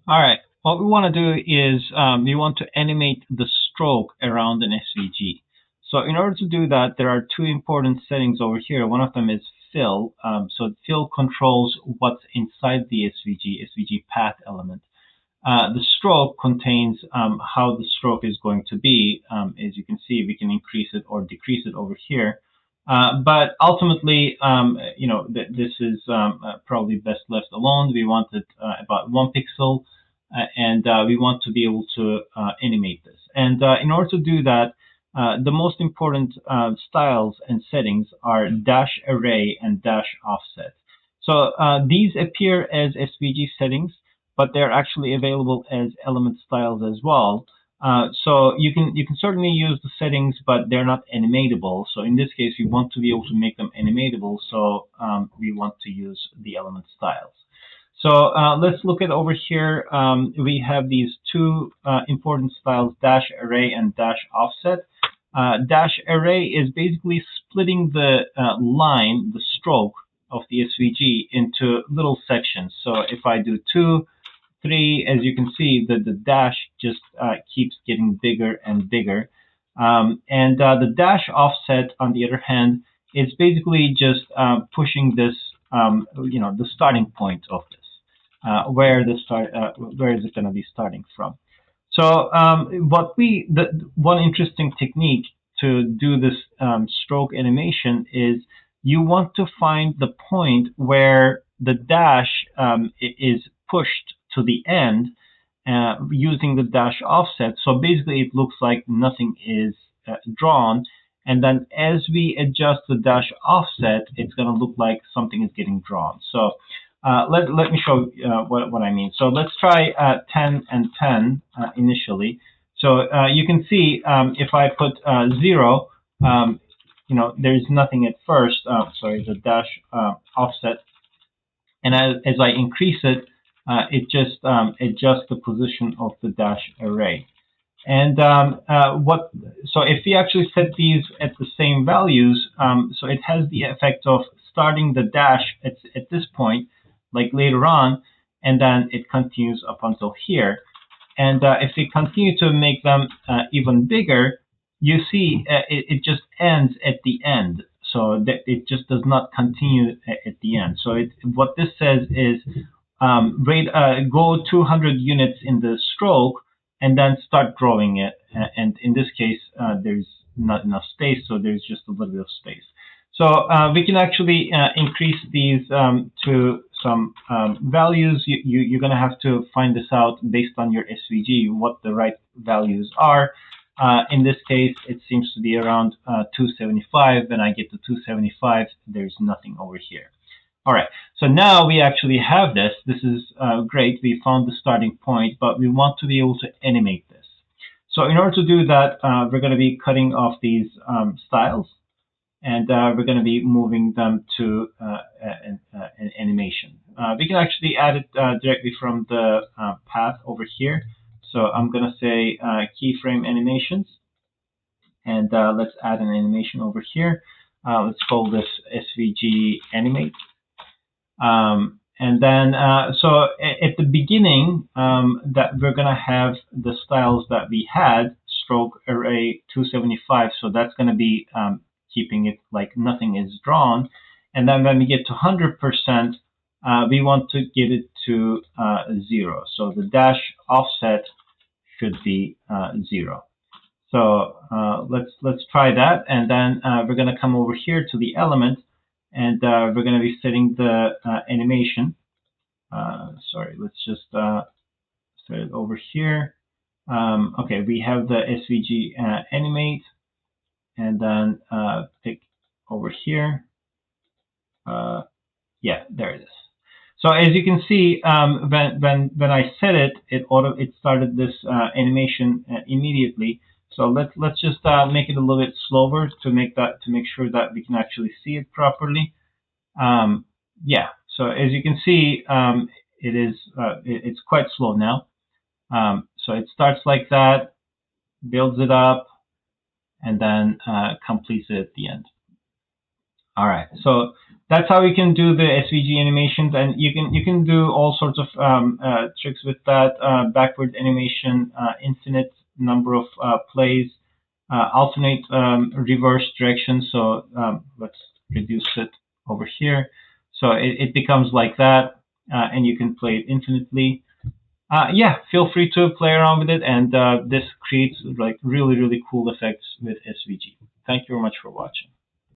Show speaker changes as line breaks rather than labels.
All right. What we want to do is we want to animate the stroke around an SVG. So in order to do that, there are two important settings over here. One of them is fill. So fill controls what's inside the SVG path element. The stroke contains how the stroke is going to be. As you can see, we can increase it or decrease it over here. But ultimately, this is probably best left alone. We want it about 1 pixel, and we want to be able to animate this. And in order to do that, the most important styles and settings are dash array and dash offset. So these appear as SVG settings, but they're actually available as element styles as well. So you can certainly use the settings, but they're not animatable. So in this case, we want to be able to make them animatable. So we want to use the element styles. So let's look at over here. We have these two important styles, dash array and dash offset. Dash array is basically splitting the line, the stroke of the SVG into little sections. So if I do 2, 3, as you can see, the dash just keeps getting bigger and bigger. And the dash offset, on the other hand, is basically just pushing this, the starting point of this, where is it going to be starting from? So one interesting technique to do this stroke animation is you want to find the point where the dash is pushed to the end using the dash offset. So basically, it looks like nothing is drawn. And then as we adjust the dash offset, it's going to look like something is getting drawn. So let me show what I mean. So let's try 10 and 10 initially. So you can see if I put 0, there's nothing at first. Sorry, the dash offset. And as I increase it, it just adjusts the position of the dash array. And so if we actually set these at the same values, so it has the effect of starting the dash at this point, like later on, and then it continues up until here. And if we continue to make them even bigger, you see it just ends at the end. So that it just does not continue at the end. So what this says is go 200 units in the stroke and then start growing it. And in this case, there's not enough space, so there's just a little bit of space. So we can actually increase these to some values. You're going to have to find this out based on your SVG, what the right values are. In this case, it seems to be around 275. When I get to 275, there's nothing over here. All right, so now we actually have this. This is great. We found the starting point, but we want to be able to animate this. So in order to do that, we're going to be cutting off these styles, and we're going to be moving them to an animation. We can actually add it directly from the path over here. So I'm going to say keyframe animations, and let's add an animation over here. Let's call this SVG animate. And then, so at the beginning, that we're going to have the styles that we had, stroke array 275. So that's going to be keeping it like nothing is drawn. And then when we get to 100%, we want to get it to 0. So the dash offset should be 0. So let's try that. And then we're going to come over here to the element, and we're going to be setting the animation. Sorry, let's just set it over here. Okay, we have the SVG animate, and then pick over here. Yeah, there it is. So as you can see, when I set it, it started this animation immediately. So let's just make it a little bit slower to make sure that we can actually see it properly. Yeah. So as you can see, it's quite slow now. So it starts like that, builds it up, and then completes it at the end. All right, so that's how we can do the SVG animations, and you can do all sorts of tricks with that. Backward animation, infinite number of plays, alternate reverse direction. So let's reduce it over here. So it becomes like that, and you can play it infinitely. Yeah, feel free to play around with it, and this creates like really cool effects with SVG. Thank you very much for watching.